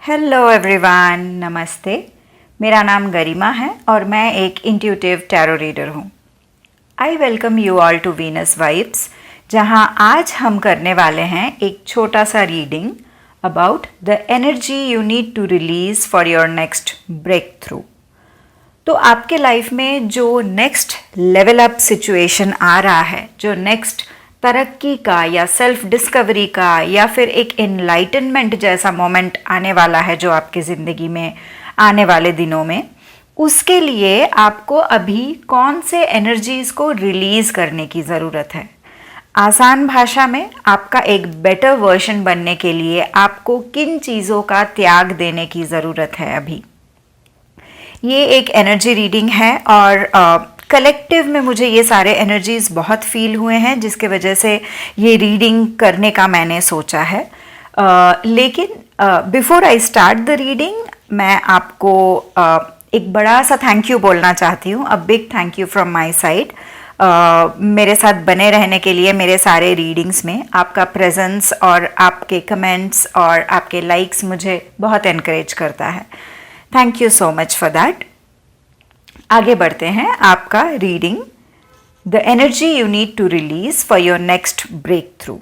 Hello everyone, नमस्ते। मेरा नाम गरिमा है और मैं एक इंट्यूटिव टैरो रीडर हूँ। I welcome you all to Venus vibes, जहाँ आज हम करने वाले हैं एक छोटा सा reading about the energy you need to release for your next breakthrough. तो आपके लाइफ में जो नेक्स्ट लेवल अप सिचुएशन आ रहा है, जो नेक्स्ट तरक्की का या सेल्फ डिस्कवरी का या फिर एक एनलाइटनमेंट जैसा मोमेंट आने वाला है जो आपकी ज़िंदगी में आने वाले दिनों में, उसके लिए आपको अभी कौन से एनर्जीज़ को रिलीज़ करने की ज़रूरत है। आसान भाषा में आपका एक बेटर वर्जन बनने के लिए आपको किन चीज़ों का त्याग देने की ज़रूरत है अभी। ये एक एनर्जी रीडिंग है और कलेक्टिव में मुझे ये सारे एनर्जीज़ बहुत फील हुए हैं, जिसके वजह से ये रीडिंग करने का मैंने सोचा है। लेकिन before I start the reading, मैं आपको एक बड़ा सा थैंक यू बोलना चाहती हूँ। A big thank you from my side. मेरे साथ बने रहने के लिए मेरे सारे रीडिंग्स में आपका प्रेजेंस और आपके कमेंट्स और आपके लाइक्स मुझे बहुत एनकरेज करता है। Thank you so much for that. आगे बढ़ते हैं। आपका reading, the energy you need to release for your next breakthrough.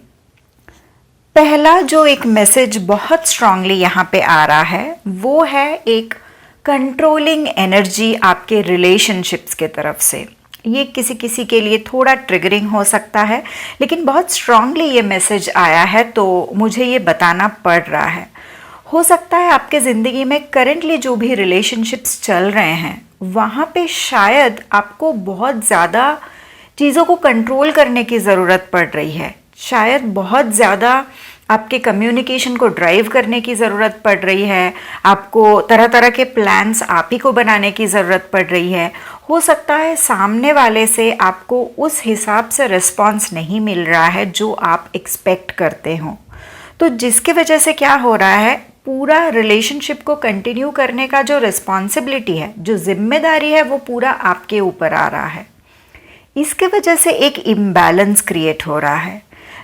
पहला जो एक मैसेज बहुत स्ट्रांगली यहाँ पे आ रहा है वो है एक कंट्रोलिंग एनर्जी आपके रिलेशनशिप्स के तरफ से। ये किसी किसी के लिए थोड़ा ट्रिगरिंग हो सकता है, लेकिन बहुत स्ट्रांगली ये मैसेज आया है तो मुझे ये बताना पड़ रहा है। हो सकता है आपके ज़िंदगी में करेंटली जो भी रिलेशनशिप्स चल रहे हैं वहाँ पे शायद आपको बहुत ज़्यादा चीज़ों को कंट्रोल करने की ज़रूरत पड़ रही है। शायद बहुत ज़्यादा आपके कम्युनिकेशन को ड्राइव करने की ज़रूरत पड़ रही है। आपको तरह तरह के प्लान्स आप ही को बनाने की ज़रूरत पड़ रही है। हो सकता है सामने वाले से आपको उस हिसाब से रिस्पॉन्स नहीं मिल रहा है जो आप एक्सपेक्ट करते हो। तो जिसकी वजह से क्या हो रहा है, पूरा रिलेशनशिप को कंटिन्यू करने का जो रिस्पॉन्सिबिलिटी है, जो जिम्मेदारी है, वो पूरा आपके ऊपर आ रहा है। इसके वजह से एक इम्बैलेंस क्रिएट हो रहा है।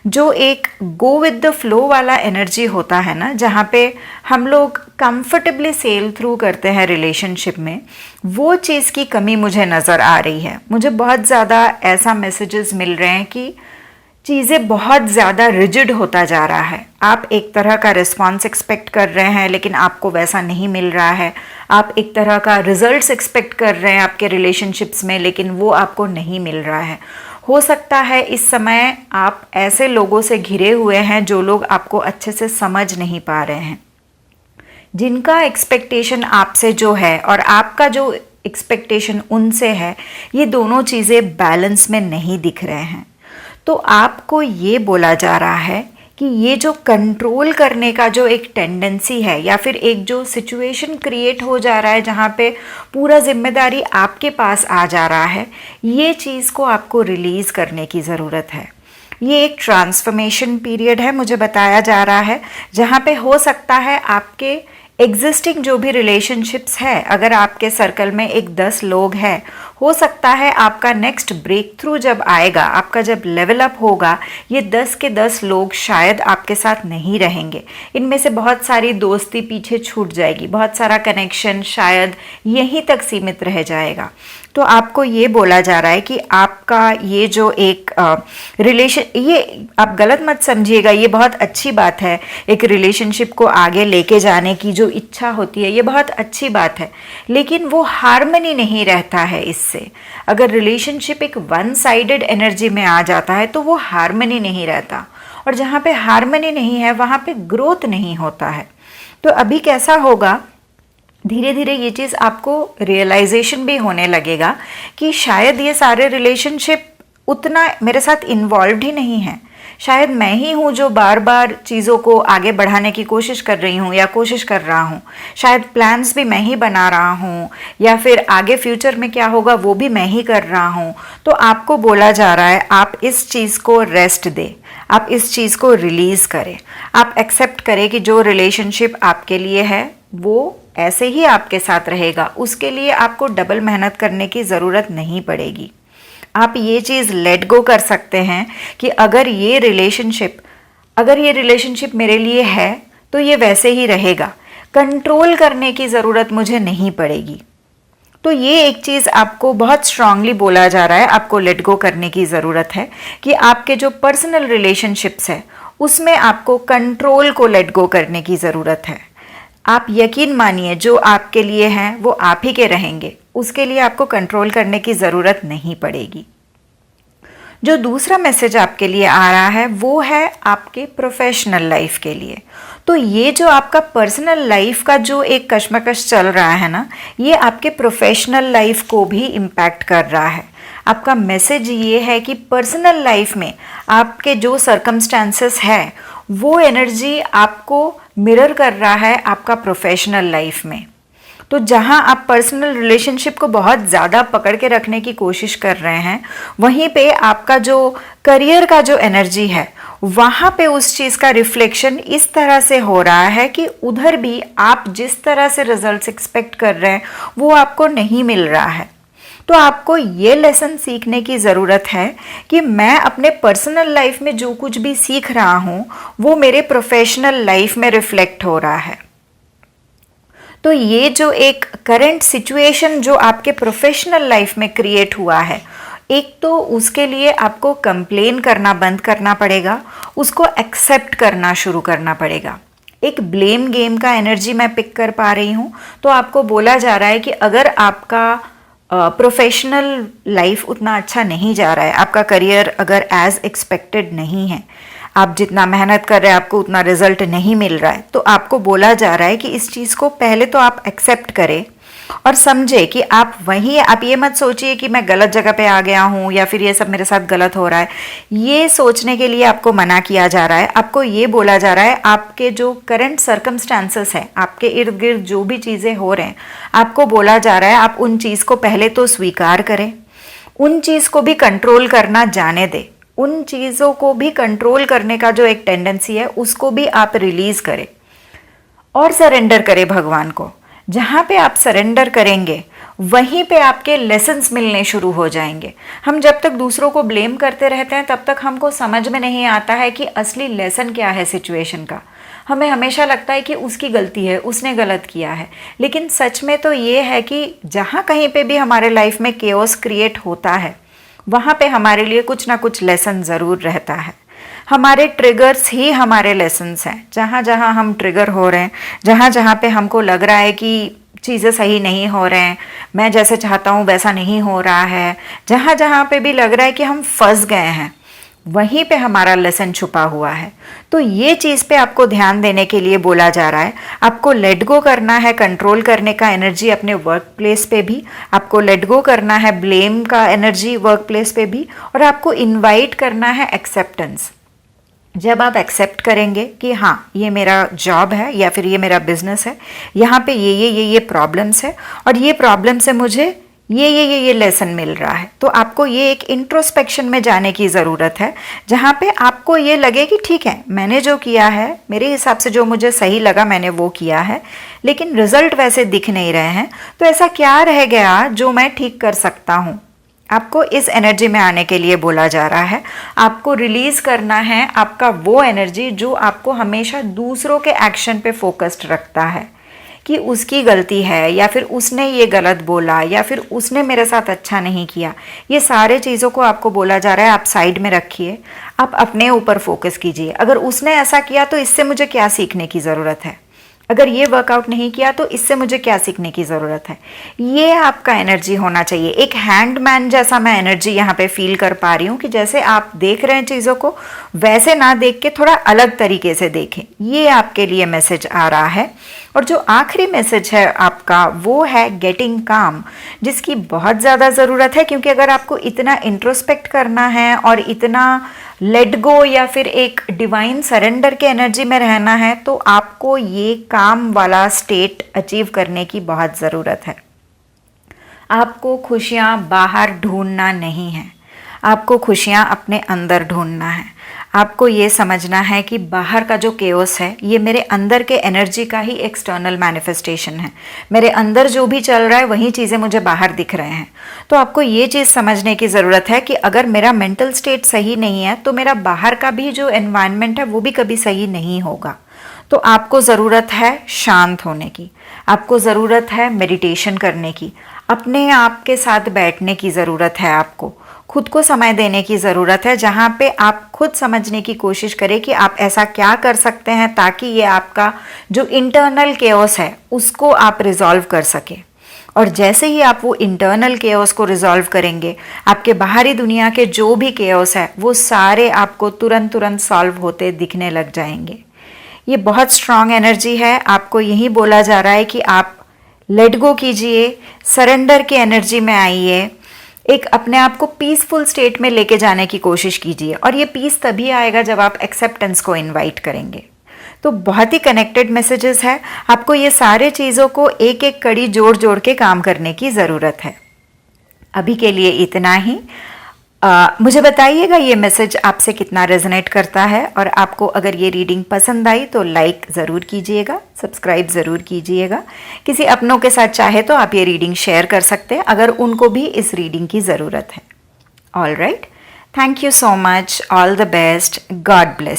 जो एक गो विद द फ्लो वाला एनर्जी होता है ना, जहाँ पे हम लोग कंफर्टेबली सेल थ्रू करते हैं रिलेशनशिप में, वो चीज़ की कमी मुझे नज़र आ रही है। मुझे बहुत ज़्यादा ऐसा मैसेजेस मिल रहे हैं कि चीज़ें बहुत ज़्यादा रिजिड होता जा रहा है। आप एक तरह का रिस्पॉन्स एक्सपेक्ट कर रहे हैं लेकिन आपको वैसा नहीं मिल रहा है। आप एक तरह का रिजल्ट्स एक्सपेक्ट कर रहे हैं आपके रिलेशनशिप्स में, लेकिन वो आपको नहीं मिल रहा है। हो सकता है इस समय आप ऐसे लोगों से घिरे हुए हैं जो लोग आपको अच्छे से समझ नहीं पा रहे हैं, जिनका एक्सपेक्टेशन आपसे जो है और आपका जो एक्सपेक्टेशन उनसे है, ये दोनों चीज़ें बैलेंस में नहीं दिख रहे हैं। तो आपको ये बोला जा रहा है कि ये जो कंट्रोल करने का जो एक टेंडेंसी है या फिर एक जो सिचुएशन क्रिएट हो जा रहा है जहाँ पे पूरा जिम्मेदारी आपके पास आ जा रहा है, ये चीज़ को आपको रिलीज़ करने की ज़रूरत है। ये एक ट्रांसफॉर्मेशन पीरियड है, मुझे बताया जा रहा है, जहाँ पे हो सकता है आपके एग्जिस्टिंग जो भी रिलेशनशिप्स है, अगर आपके सर्कल में एक 10 लोग हैं, हो सकता है आपका नेक्स्ट ब्रेक थ्रू जब आएगा, आपका जब लेवल अप होगा, ये 10 के 10 लोग शायद आपके साथ नहीं रहेंगे। इनमें से बहुत सारी दोस्ती पीछे छूट जाएगी, बहुत सारा कनेक्शन शायद यहीं तक सीमित रह जाएगा। तो आपको ये बोला जा रहा है कि आपका ये जो एक रिलेशन, ये आप गलत मत समझिएगा, ये बहुत अच्छी बात है। एक रिलेशनशिप को आगे लेके जाने की जो इच्छा होती है, ये बहुत अच्छी बात है, लेकिन वो हार्मनी नहीं रहता है इससे। अगर रिलेशनशिप एक वन साइडेड एनर्जी में आ जाता है तो वो हार्मनी नहीं रहता, और जहाँ पे हार्मनी नहीं है वहाँ पे ग्रोथ नहीं होता है। तो अभी कैसा होगा, धीरे धीरे ये चीज़ आपको रियलाइजेशन भी होने लगेगा कि शायद ये सारे रिलेशनशिप उतना मेरे साथ इन्वॉल्व ही नहीं है। शायद मैं ही हूँ जो बार बार चीज़ों को आगे बढ़ाने की कोशिश कर रही हूँ या कोशिश कर रहा हूँ। शायद प्लान्स भी मैं ही बना रहा हूँ, या फिर आगे फ्यूचर में क्या होगा वो भी मैं ही कर रहा हूँ। तो आपको बोला जा रहा है आप इस चीज़ को रेस्ट दें, आप इस चीज़ को रिलीज़ करें, आप एक्सेप्ट करें कि जो रिलेशनशिप आपके लिए है वो ऐसे ही आपके साथ रहेगा। उसके लिए आपको डबल मेहनत करने की ज़रूरत नहीं पड़ेगी। आप ये चीज़ लेट गो कर सकते हैं कि अगर ये रिलेशनशिप मेरे लिए है तो ये वैसे ही रहेगा। कंट्रोल करने की ज़रूरत मुझे नहीं पड़ेगी। तो ये एक चीज़ आपको बहुत स्ट्रांगली बोला जा रहा है, आपको लेट गो करने की ज़रूरत है कि आपके जो पर्सनल रिलेशनशिप्स है उसमें आपको कंट्रोल को लेट गो करने की ज़रूरत है। आप यकीन मानिए जो आपके लिए हैं वो आप ही के रहेंगे, उसके लिए आपको कंट्रोल करने की ज़रूरत नहीं पड़ेगी। जो दूसरा मैसेज आपके लिए आ रहा है वो है आपके प्रोफेशनल लाइफ के लिए। तो ये जो आपका पर्सनल लाइफ का जो एक कश्मकश चल रहा है ना, ये आपके प्रोफेशनल लाइफ को भी इम्पैक्ट कर रहा है। आपका मैसेज ये है कि पर्सनल लाइफ में आपके जो सर्कमस्टांसेस है वो एनर्जी आपको मिरर कर रहा है आपका प्रोफेशनल लाइफ में। तो जहां आप पर्सनल रिलेशनशिप को बहुत ज़्यादा पकड़ के रखने की कोशिश कर रहे हैं, वहीं पे आपका जो करियर का जो एनर्जी है वहाँ पे उस चीज़ का रिफ्लेक्शन इस तरह से हो रहा है कि उधर भी आप जिस तरह से रिजल्ट्स एक्सपेक्ट कर रहे हैं वो आपको नहीं मिल रहा है। तो आपको ये लेसन सीखने की ज़रूरत है कि मैं अपने पर्सनल लाइफ में जो कुछ भी सीख रहा हूँ वो मेरे प्रोफेशनल लाइफ में रिफ्लेक्ट हो रहा है। तो ये जो एक करंट सिचुएशन जो आपके प्रोफेशनल लाइफ में क्रिएट हुआ है, एक तो उसके लिए आपको कंप्लेन करना बंद करना पड़ेगा, उसको एक्सेप्ट करना शुरू करना पड़ेगा। एक ब्लेम गेम का एनर्जी मैं पिक कर पा रही हूँ। तो आपको बोला जा रहा है कि अगर आपका प्रोफेशनल लाइफ उतना अच्छा नहीं जा रहा है, आपका करियर अगर एज एक्सपेक्टेड नहीं है, आप जितना मेहनत कर रहे हैं आपको उतना रिजल्ट नहीं मिल रहा है, तो आपको बोला जा रहा है कि इस चीज़ को पहले तो आप एक्सेप्ट करें और समझे कि आप ये मत सोचिए कि मैं गलत जगह पे आ गया हूँ या फिर ये सब मेरे साथ गलत हो रहा है। ये सोचने के लिए आपको मना किया जा रहा है। आपको ये बोला जा रहा है आपके जो करंट सर्कमस्टांसेस हैं, आपके इर्द गिर्द जो भी चीज़ें हो रहे हैं, आपको बोला जा रहा है आप उन चीज़ को पहले तो स्वीकार करें, उन चीज़ को भी कंट्रोल करना जाने दें, उन चीज़ों को भी कंट्रोल करने का जो एक टेंडेंसी है उसको भी आप रिलीज़ करें और सरेंडर करें भगवान को। जहाँ पे आप सरेंडर करेंगे वहीं पे आपके लेसन्स मिलने शुरू हो जाएंगे। हम जब तक दूसरों को ब्लेम करते रहते हैं तब तक हमको समझ में नहीं आता है कि असली लेसन क्या है सिचुएशन का। हमें हमेशा लगता है कि उसकी गलती है, उसने गलत किया है, लेकिन सच में तो ये है कि जहाँ कहीं पे भी हमारे लाइफ में केओस क्रिएट होता है वहाँ पे हमारे लिए कुछ ना कुछ लेसन ज़रूर रहता है। हमारे ट्रिगर्स ही हमारे लेसन्स हैं। जहाँ जहाँ हम ट्रिगर हो रहे हैं, जहाँ जहाँ पे हमको लग रहा है कि चीज़ें सही नहीं हो रहे हैं, मैं जैसे चाहता हूँ वैसा नहीं हो रहा है, जहाँ जहाँ पे भी लग रहा है कि हम फंस गए हैं, वहीं पे हमारा लेसन छुपा हुआ है। तो ये चीज़ पे आपको ध्यान देने के लिए बोला जा रहा है। आपको लेट गो करना है कंट्रोल करने का एनर्जी अपने वर्क प्लेस पे भी, आपको लेट गो करना है ब्लेम का एनर्जी वर्क प्लेस पे भी, और आपको इनवाइट करना है एक्सेप्टेंस। जब आप एक्सेप्ट करेंगे कि हाँ ये मेरा जॉब है या फिर ये मेरा बिजनेस है, यहाँ पे ये प्रॉब्लम्स है और ये प्रॉब्लम से मुझे ये लेसन मिल रहा है, तो आपको ये एक इंट्रोस्पेक्शन में जाने की ज़रूरत है जहाँ पे आपको ये लगे कि ठीक है मैंने जो किया है, मेरे हिसाब से जो मुझे सही लगा मैंने वो किया है, लेकिन रिजल्ट वैसे दिख नहीं रहे हैं, तो ऐसा क्या रह गया जो मैं ठीक कर सकता हूँ। आपको इस एनर्जी में आने के लिए बोला जा रहा है। आपको रिलीज़ करना है आपका वो एनर्जी जो आपको हमेशा दूसरों के एक्शन पे फोकस्ड रखता है कि उसकी गलती है या फिर उसने ये गलत बोला या फिर उसने मेरे साथ अच्छा नहीं किया। ये सारे चीज़ों को आपको बोला जा रहा है आप साइड में रखिए, आप अपने ऊपर फोकस कीजिए। अगर उसने ऐसा किया तो इससे मुझे क्या सीखने की ज़रूरत है, अगर ये वर्कआउट नहीं किया तो इससे मुझे क्या सीखने की ज़रूरत है। ये आपका एनर्जी होना चाहिए। एक हैंडमैन जैसा मैं एनर्जी यहाँ पे फील कर पा रही हूँ कि जैसे आप देख रहे हैं चीज़ों को वैसे ना देख के थोड़ा अलग तरीके से देखें। ये आपके लिए मैसेज आ रहा है। और जो आखिरी मैसेज है आपका वो है गेटिंग काम, जिसकी बहुत ज़्यादा ज़रूरत है, क्योंकि अगर आपको इतना इंट्रोस्पेक्ट करना है और इतना लेट गो या फिर एक डिवाइन सरेंडर के एनर्जी में रहना है तो आपको ये काम वाला स्टेट अचीव करने की बहुत ज़रूरत है। आपको खुशियाँ बाहर ढूंढना नहीं है, आपको खुशियाँ अपने अंदर ढूंढना है। आपको ये समझना है कि बाहर का जो केओस है ये मेरे अंदर के एनर्जी का ही एक्सटर्नल मैनिफेस्टेशन है। मेरे अंदर जो भी चल रहा है वही चीज़ें मुझे बाहर दिख रहे हैं। तो आपको ये चीज़ समझने की ज़रूरत है कि अगर मेरा मेंटल स्टेट सही नहीं है तो मेरा बाहर का भी जो एनवायरनमेंट है वो भी कभी सही नहीं होगा। तो आपको ज़रूरत है शांत होने की, आपको ज़रूरत है मेडिटेशन करने की, अपने आप के साथ बैठने की ज़रूरत है, आपको खुद को समय देने की ज़रूरत है, जहाँ पे आप खुद समझने की कोशिश करें कि आप ऐसा क्या कर सकते हैं ताकि ये आपका जो इंटरनल केओस है उसको आप रिजॉल्व कर सके। और जैसे ही आप वो इंटरनल केओस को रिजॉल्व करेंगे, आपके बाहरी दुनिया के जो भी केओस है वो सारे आपको तुरंत तुरंत सॉल्व होते दिखने लग जाएंगे। ये बहुत स्ट्रांग एनर्जी है। आपको यही बोला जा रहा है कि आप लेट गो कीजिए, सरेंडर की एनर्जी में आइए, एक अपने आप को पीसफुल स्टेट में लेके जाने की कोशिश कीजिए। और ये पीस तभी आएगा जब आप एक्सेप्टेंस को इनवाइट करेंगे। तो बहुत ही कनेक्टेड मैसेजेस है। आपको ये सारे चीज़ों को एक एक कड़ी जोड़ जोड़ के काम करने की ज़रूरत है। अभी के लिए इतना ही। मुझे बताइएगा ये मैसेज आपसे कितना रेजोनेट करता है, और आपको अगर ये रीडिंग पसंद आई तो लाइक ज़रूर कीजिएगा, सब्सक्राइब ज़रूर कीजिएगा। किसी अपनों के साथ चाहे तो आप ये रीडिंग शेयर कर सकते हैं अगर उनको भी इस रीडिंग की ज़रूरत है। All right, thank you so much, all the best, God bless.